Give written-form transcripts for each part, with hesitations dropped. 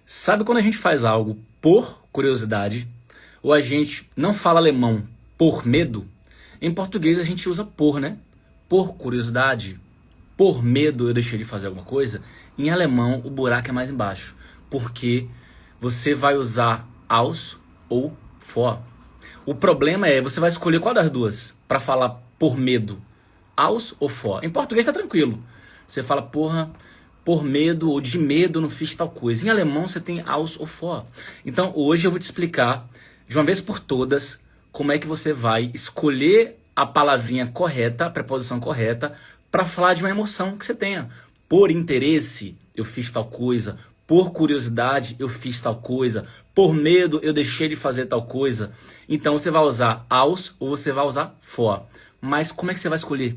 Sabe quando a gente faz algo por curiosidade, ou a gente não fala alemão por medo? Em português a gente usa por, né? Por curiosidade, por medo eu deixei de fazer alguma coisa. Em alemão o buraco é mais embaixo, porque você vai usar aus ou vor. O problema é, você vai escolher qual das duas para falar por medo, aus ou vor. Em português tá tranquilo, você fala porra, por medo ou de medo não fiz tal coisa. Em alemão você tem aus ou vor. Então hoje eu vou te explicar de uma vez por todas como é que você vai escolher a palavrinha correta, a preposição correta, para falar de uma emoção que você tenha. Por interesse eu fiz tal coisa, por curiosidade eu fiz tal coisa, por medo eu deixei de fazer tal coisa. Então você vai usar aus ou você vai usar vor. Mas como é que você vai escolher?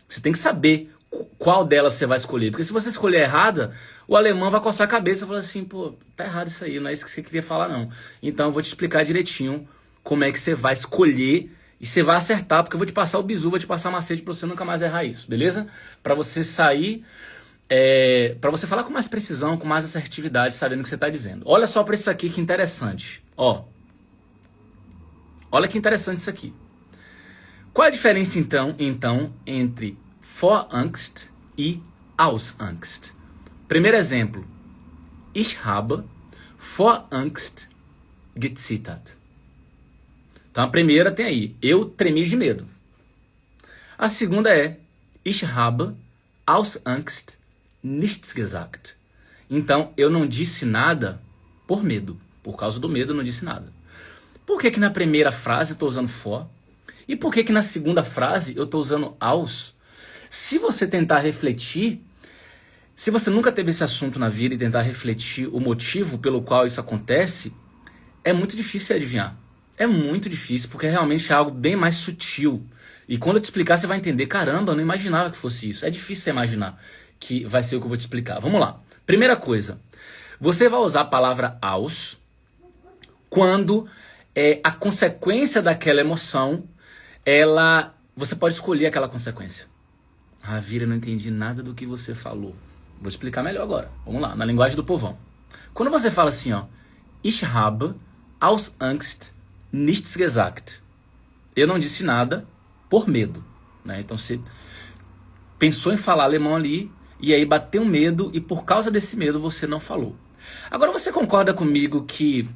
Você tem que saber qual delas você vai escolher. Porque se você escolher errada, o alemão vai coçar a cabeça e falar assim, pô, tá errado isso aí, não é isso que você queria falar não. Então eu vou te explicar direitinho como é que você vai escolher e você vai acertar, porque eu vou te passar o bizu, vou te passar macete pra você nunca mais errar isso, beleza? Pra você sair, pra você falar com mais precisão, com mais assertividade, sabendo o que você tá dizendo. Olha só pra isso aqui que interessante, ó. Olha que interessante isso aqui. Qual é a diferença então entre vor Angst e aus Angst? Primeiro exemplo. Ich habe vor Angst gezittert. Então a primeira tem aí, eu tremi de medo. A segunda é, ich habe aus Angst nichts gesagt. Então eu não disse nada por medo. Por causa do medo eu não disse nada. Por que na primeira frase eu estou usando vor? E por que na segunda frase eu estou usando aus? Se você tentar refletir, se você nunca teve esse assunto na vida e tentar refletir o motivo pelo qual isso acontece, é muito difícil adivinhar. É muito difícil, porque realmente é algo bem mais sutil. E quando eu te explicar, você vai entender, caramba, eu não imaginava que fosse isso. É difícil você imaginar que vai ser o que eu vou te explicar. Vamos lá. Primeira coisa, você vai usar a palavra aus quando a consequência daquela emoção, você pode escolher aquela consequência. Ah, Vira, eu não entendi nada do que você falou. Vou explicar melhor agora. Vamos lá, na linguagem do povão. Quando você fala assim, ó, ich habe aus Angst nichts gesagt. Eu não disse nada por medo, né? Então você pensou em falar alemão ali e aí bateu um medo e por causa desse medo você não falou. Agora você concorda comigo que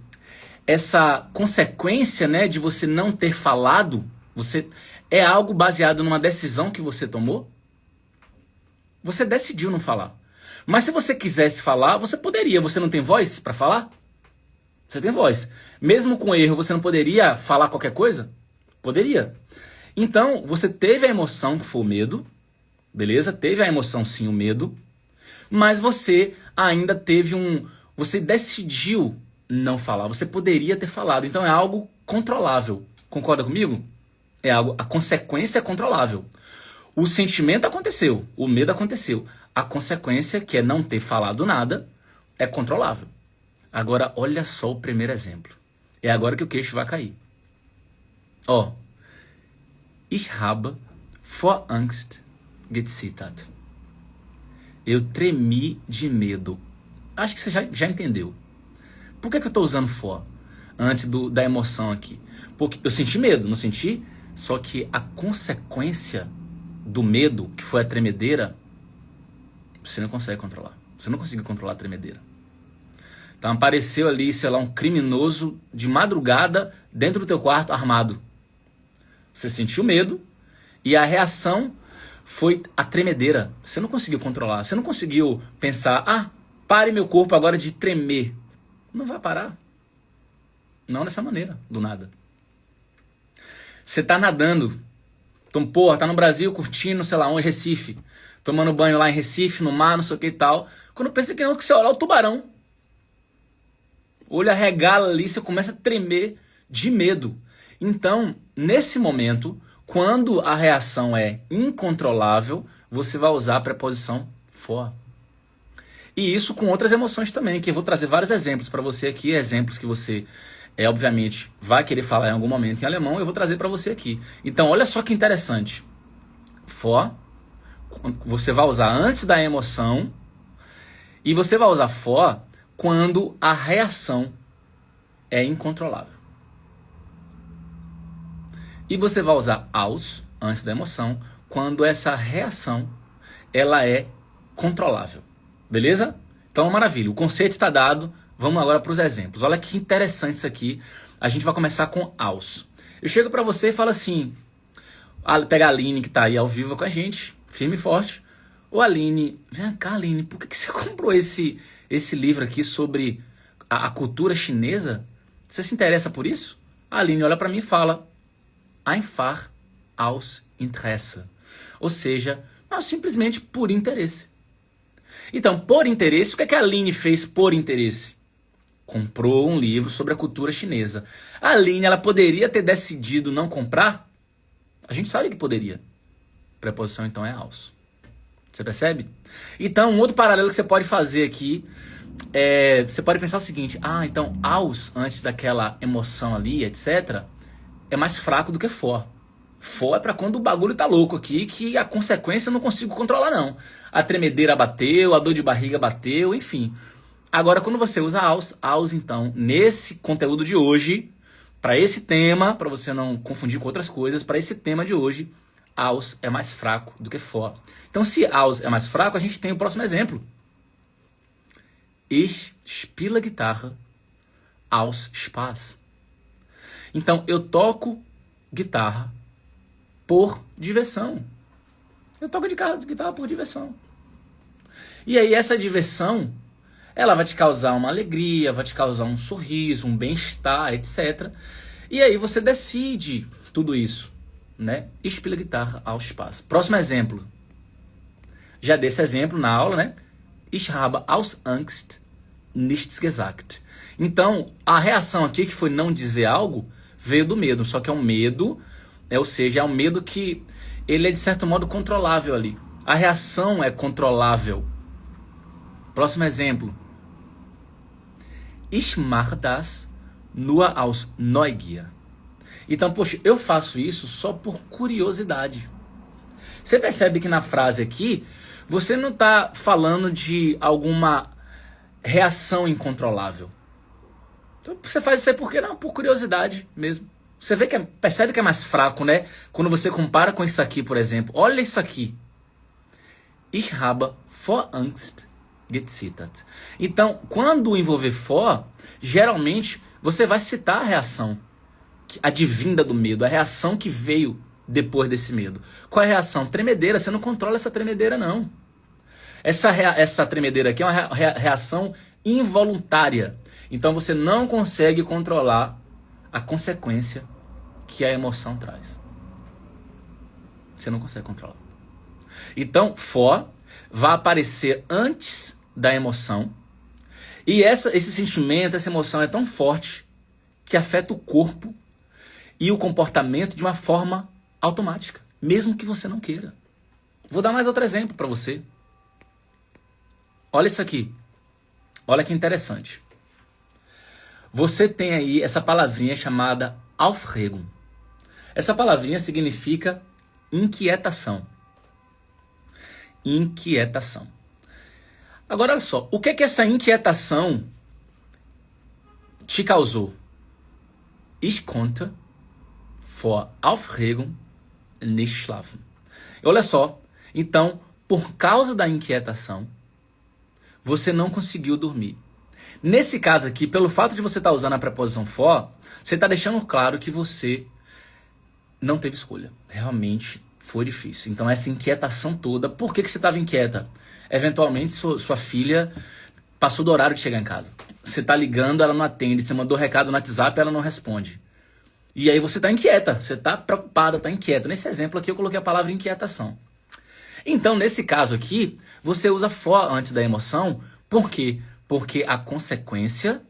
essa consequência, né, de você não ter falado, é algo baseado numa decisão que você tomou? Você decidiu não falar. Mas se você quisesse falar, você poderia. Você não tem voz para falar? Você tem voz. Mesmo com erro, você não poderia falar qualquer coisa? Poderia. Então, você teve a emoção que foi o medo, beleza? Teve a emoção sim, o medo, mas você ainda teve você decidiu não falar. Você poderia ter falado. Então é algo controlável. Concorda comigo? A consequência é controlável. O sentimento aconteceu, o medo aconteceu. A consequência, que é não ter falado nada, é controlável. Agora, olha só o primeiro exemplo. É agora que o queixo vai cair. Ó. Ich habe vor Angst gezittert. Eu tremi de medo. Acho que você já entendeu. Por que eu estou usando vor antes da emoção aqui? Porque eu senti medo, não senti? Só que a consequência do medo, que foi a tremedeira, você não consegue controlar. Você não conseguiu controlar a tremedeira. Então apareceu ali, sei lá, um criminoso de madrugada dentro do teu quarto armado. Você sentiu medo e a reação foi a tremedeira. Você não conseguiu controlar. Você não conseguiu pensar, pare meu corpo agora de tremer. Não vai parar. Não dessa maneira, do nada. Você tá nadando. Então, porra, tá no Brasil curtindo, sei lá, em Recife. Tomando banho lá em Recife, no mar, não sei o que e tal. Quando pensa que não, que você olha o tubarão. O olho arregala ali, você começa a tremer de medo. Então, nesse momento, quando a reação é incontrolável, você vai usar a preposição vor. E isso com outras emoções também, que eu vou trazer vários exemplos para você aqui, exemplos que você, obviamente, vai querer falar em algum momento em alemão, eu vou trazer para você aqui. Então, olha só que interessante. Vor, você vai usar antes da emoção, e você vai usar vor quando a reação é incontrolável. E você vai usar aus antes da emoção quando essa reação ela é controlável. Beleza? Então, maravilha. O conceito está dado. Vamos agora para os exemplos. Olha que interessante isso aqui. A gente vai começar com aus. Eu chego para você e falo assim, pega a Aline que está aí ao vivo com a gente, firme e forte. Ô Aline, vem cá Aline, por que você comprou esse livro aqui sobre a cultura chinesa? Você se interessa por isso? A Aline olha para mim e fala, einfach aus Interesse. Ou seja, simplesmente por interesse. Então, por interesse, o que a Aline fez por interesse? Comprou um livro sobre a cultura chinesa. A Aline, ela poderia ter decidido não comprar? A gente sabe que poderia. Preposição, então, é aus. Você percebe? Então, um outro paralelo que você pode fazer aqui você pode pensar o seguinte, então, aus, antes daquela emoção ali, etc., é mais fraco do que for. For é pra quando o bagulho tá louco aqui, que a consequência eu não consigo controlar, não. A tremedeira bateu, a dor de barriga bateu, enfim. Agora, quando você usa aus, então, nesse conteúdo de hoje, para esse tema, para você não confundir com outras coisas, para esse tema de hoje, aus é mais fraco do que for. Então, se aus é mais fraco, a gente tem o próximo exemplo. Ich spiele Gitarre aus Spaß. Então, eu toco guitarra por diversão. Eu toco guitarra por diversão. E aí, essa diversão, ela vai te causar uma alegria, vai te causar um sorriso, um bem-estar, etc. E aí você decide tudo isso, né? Ich spiele Gitarre aus Spaß. Próximo exemplo. Já dei esse exemplo na aula, né? Ich habe aus Angst nichts gesagt. Então, a reação aqui, que foi não dizer algo, veio do medo. Só que é um medo, ou seja, é um medo que ele é de certo modo controlável ali. A reação é controlável. Próximo exemplo. Ich mache das nur aus Neugier. Então, poxa, eu faço isso só por curiosidade. Você percebe que na frase aqui, você não está falando de alguma reação incontrolável. Então, você faz isso aí por quê? Não, por curiosidade mesmo. Você percebe que é mais fraco, né? Quando você compara com isso aqui, por exemplo. Olha isso aqui. Ich habe vor Angst gezittert. Então, quando envolver for, geralmente você vai citar a reação advinda do medo, a reação que veio depois desse medo. Qual é a reação? Tremedeira. Você não controla essa tremedeira, não. Essa tremedeira aqui é uma reação involuntária. Então, você não consegue controlar a consequência que a emoção traz. Você não consegue controlar. Então, for vai aparecer antes da emoção. E esse sentimento, essa emoção é tão forte que afeta o corpo e o comportamento de uma forma automática, mesmo que você não queira. Vou dar mais outro exemplo para você. Olha isso aqui. Olha que interessante. Você tem aí essa palavrinha chamada Aufregung. Essa palavrinha significa inquietação. Inquietação. Agora, olha só. O que é que essa inquietação te causou? Ich konnte vor Aufregung nicht schlafen. Olha só. Então, por causa da inquietação, você não conseguiu dormir. Nesse caso aqui, pelo fato de você estar usando a preposição for, você está deixando claro que você não teve escolha. Realmente foi difícil. Então essa inquietação toda, por que você estava inquieta? Eventualmente sua filha passou do horário de chegar em casa. Você está ligando, ela não atende. Você mandou recado no WhatsApp, ela não responde. E aí você está inquieta, você está preocupada, está inquieta. Nesse exemplo aqui eu coloquei a palavra inquietação. Então nesse caso aqui, você usa for antes da emoção. Por quê? Porque a consequência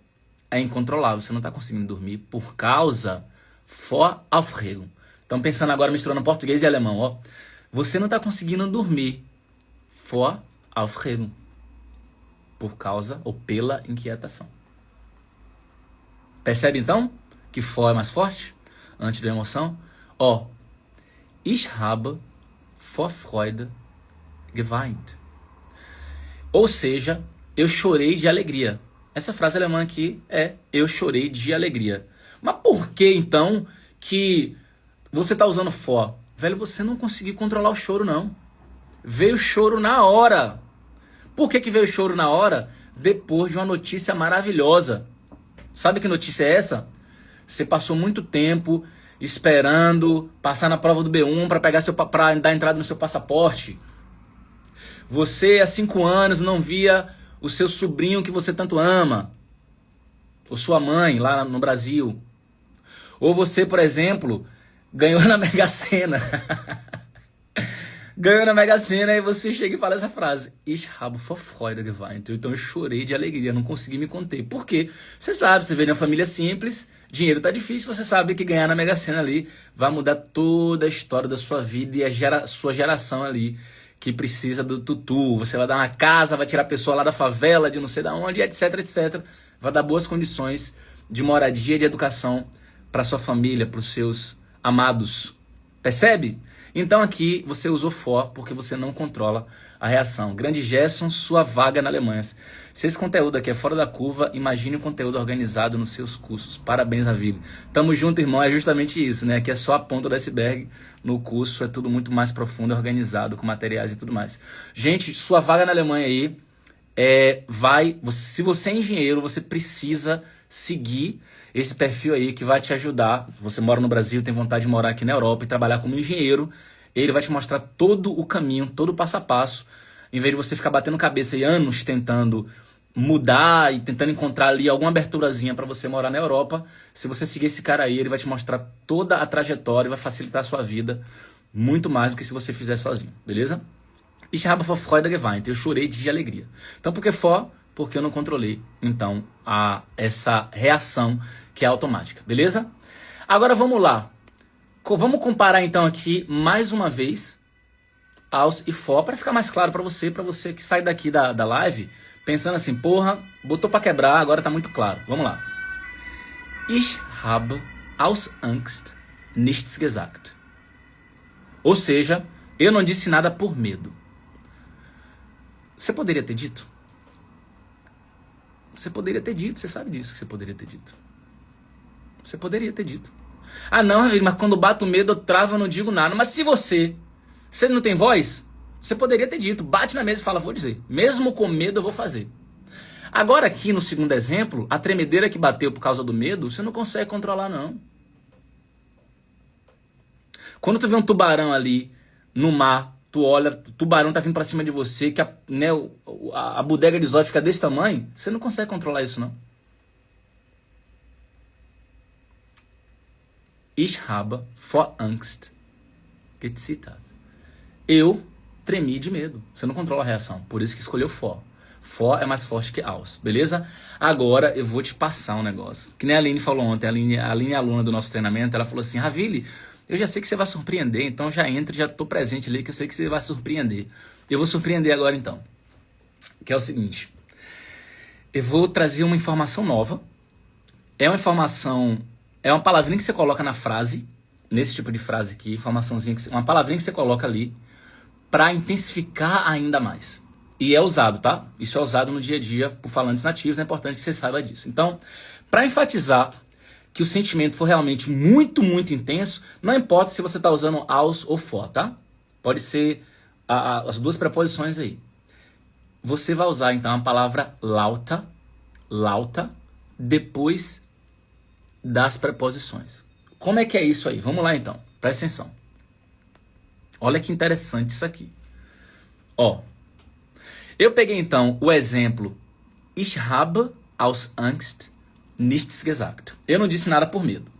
é incontrolável. Você não está conseguindo dormir por causa vor Aufregung. Então, pensando agora, misturando português e alemão. Ó, você não está conseguindo dormir vor Aufregung. Por causa ou pela inquietação. Percebe, então, que for é mais forte? Antes da emoção. Ó, ich habe vor Freude geweint. Ou seja, eu chorei de alegria. Essa frase alemã aqui é eu chorei de alegria. Mas por que então que você está usando for? Velho, você não conseguiu controlar o choro, não. Veio choro na hora. Por que veio choro na hora? Depois de uma notícia maravilhosa. Sabe que notícia é essa? Você passou muito tempo esperando passar na prova do B1 para dar entrada no seu passaporte. Você há 5 anos não via o seu sobrinho que você tanto ama. Ou sua mãe lá no Brasil. Ou você, por exemplo, ganhou na Mega Sena. Ganhou na Mega Sena e você chega e fala essa frase. Ich habe vor Freude geweint. Então eu chorei de alegria, não consegui me conter. Por quê? Você sabe, você veio de uma família simples, dinheiro tá difícil, você sabe que ganhar na Mega Sena ali vai mudar toda a história da sua vida e a sua geração ali que precisa do tutu. Você vai dar uma casa, vai tirar a pessoa lá da favela, de não sei da onde, etc, etc. Vai dar boas condições de moradia e de educação para sua família, para os seus amados. Percebe? Então aqui você usou for porque você não controla a reação. Grande Gerson, sua vaga na Alemanha. Se esse conteúdo aqui é fora da curva, imagine o conteúdo organizado nos seus cursos. Parabéns, Ravile. Tamo junto, irmão. É justamente isso, né? Que é só a ponta do iceberg. No curso é tudo muito mais profundo, organizado, com materiais e tudo mais. Gente, sua vaga na Alemanha aí se você é engenheiro, você precisa seguir esse perfil aí que vai te ajudar. Você mora no Brasil, tem vontade de morar aqui na Europa e trabalhar como engenheiro, ele vai te mostrar todo o caminho, todo o passo a passo, em vez de você ficar batendo cabeça aí anos tentando mudar e tentando encontrar ali alguma aberturazinha para você morar na Europa. Se você seguir esse cara aí, ele vai te mostrar toda a trajetória e vai facilitar a sua vida muito mais do que se você fizer sozinho, beleza? Ich habe vor Freude geweint. Eu chorei de alegria. Então, por que for? Porque eu não controlei, então, essa reação que é automática, beleza? Agora vamos lá. Vamos comparar então aqui mais uma vez aus e for para ficar mais claro para você que sai daqui da live pensando assim, porra, botou para quebrar, agora tá muito claro. Vamos lá. Ich habe aus Angst nichts gesagt. Ou seja, eu não disse nada por medo. Você poderia ter dito? Você poderia ter dito, você sabe disso que você poderia ter dito. Você poderia ter dito. Ah não, mas quando bato medo eu travo, eu não digo nada. Mas se você não tem voz, você poderia ter dito. Bate na mesa e fala, vou dizer. Mesmo com medo eu vou fazer. Agora aqui no segundo exemplo, a tremedeira que bateu por causa do medo, você não consegue controlar não. Quando tu vê um tubarão ali no mar, tu olha, o tubarão tá vindo pra cima de você, que a bodega de zóio fica desse tamanho, você não consegue controlar isso, não. Ich habe vor Angst gezittert. Eu tremi de medo. Você não controla a reação, por isso que escolheu for. For é mais forte que aus, beleza? Agora eu vou te passar um negócio. Que nem a Aline falou ontem, a Aline é aluna do nosso treinamento, ela falou assim, Ravile, eu já sei que você vai surpreender, então já entra, já estou presente ali, que eu sei que você vai surpreender. Eu vou surpreender agora então. Que é o seguinte. Eu vou trazer uma informação nova. É uma palavrinha que você coloca na frase, nesse tipo de frase aqui, uma palavrinha que você coloca ali para intensificar ainda mais. E é usado, tá? Isso é usado no dia a dia por falantes nativos, é importante que você saiba disso. Então, para enfatizar que o sentimento for realmente muito, muito intenso, não importa se você está usando aus ou for, tá? Pode ser as duas preposições aí. Você vai usar, então, a palavra lauta, depois das preposições. Como é que é isso aí? Vamos lá, então. Presta atenção. Olha que interessante isso aqui. Ó, eu peguei, então, o exemplo Ich habe aus Angst nichts gesagt. Eu não disse nada por medo.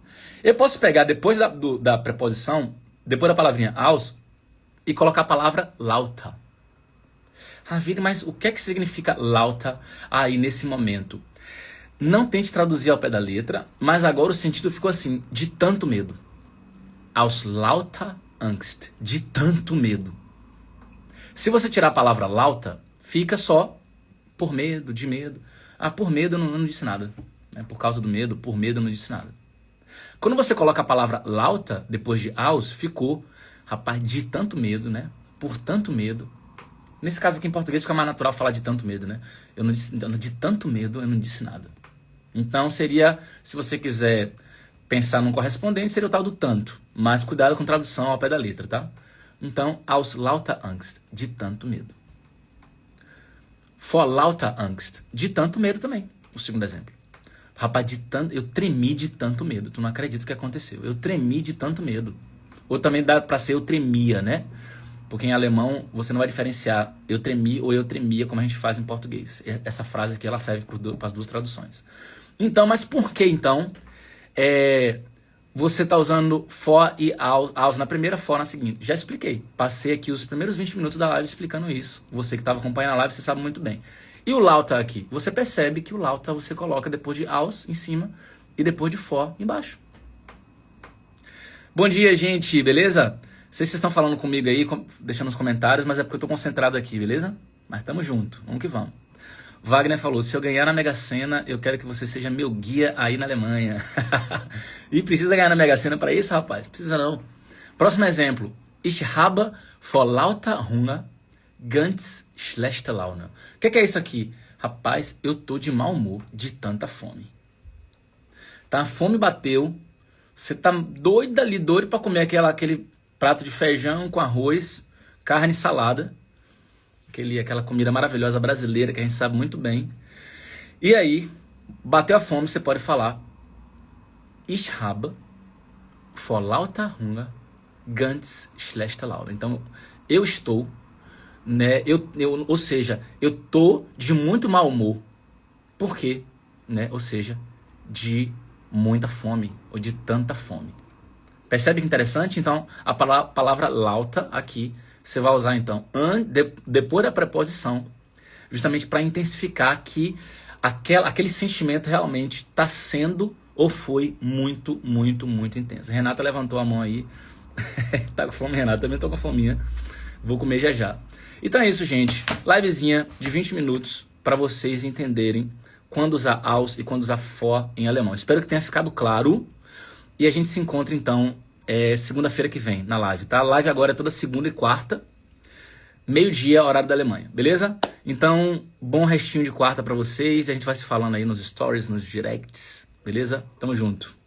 Eu posso pegar depois da preposição, depois da palavrinha aus, e colocar a palavra lauta. Ravile, mas o que é que significa lauta aí nesse momento? Não tente traduzir ao pé da letra, mas agora o sentido ficou assim, de tanto medo. Aus lauter Angst, de tanto medo. Se você tirar a palavra lauta, fica só por medo, de medo. Ah, por medo eu não disse nada. Por causa do medo, por medo eu não disse nada. Quando você coloca a palavra lauta depois de aus, ficou, rapaz, de tanto medo, né? Por tanto medo, Nesse caso aqui em português fica mais natural falar de tanto medo, né? Eu não disse, de tanto medo eu não disse nada. Então seria, se você quiser pensar num correspondente, seria o tal do tanto. Mas cuidado com tradução ao pé da letra, tá? Então, aus lauter Angst, de tanto medo. Vor lauter Angst, de tanto medo também. O segundo exemplo. Rapaz, eu tremi de tanto medo. Tu não acredita o que aconteceu. Eu tremi de tanto medo. Ou também dá pra ser eu tremia, né? Porque em alemão você não vai diferenciar eu tremi ou eu tremia como a gente faz em português. Essa frase aqui ela serve para as duas traduções. Então, mas por que então você está usando for e aus na primeira, for na seguinte? Já expliquei. Passei aqui os primeiros 20 minutos da live explicando isso. Você que estava acompanhando a live, você sabe muito bem. E o lauter aqui? Você percebe que o lauter você coloca depois de aus em cima e depois de for embaixo. Bom dia, gente. Beleza? Não sei se vocês estão falando comigo aí, deixando nos comentários, mas é porque eu estou concentrado aqui, beleza? Mas tamo junto. Vamos que vamos. Wagner falou, se eu ganhar na Mega Sena, eu quero que você seja meu guia aí na Alemanha. E precisa ganhar na Mega Sena para isso, rapaz? Precisa não. Próximo exemplo. Ich habe vor lauter Hunger ganz schlechte Laune. O que é isso aqui? Rapaz, eu tô de mau humor de tanta fome. Tá, a fome bateu, você tá doido para comer aquele prato de feijão com arroz, carne e salada. Aquela comida maravilhosa brasileira que a gente sabe muito bem. E aí, bateu a fome, você pode falar Ich habe vor lauter Hunger ganz schlechte Laune. Então, eu estou, né? Ou seja, eu tô de muito mau humor. Por quê? Né? Ou seja, de muita fome ou de tanta fome. Percebe que interessante? Então, a palavra lauter aqui você vai usar então depois da preposição, justamente para intensificar que aquele sentimento realmente está sendo ou foi muito, muito, muito intenso. Renata levantou a mão aí. Tá com fome, Renata? Também tô com fominha. Vou comer já já. Então é isso, gente. Livezinha de 20 minutos para vocês entenderem quando usar aus e quando usar for em alemão. Espero que tenha ficado claro. E a gente se encontra então segunda-feira que vem na live, tá? A live agora é toda segunda e quarta, meio-dia, horário da Alemanha, beleza? Então, bom restinho de quarta pra vocês. A gente vai se falando aí nos stories, nos directs, beleza? Tamo junto.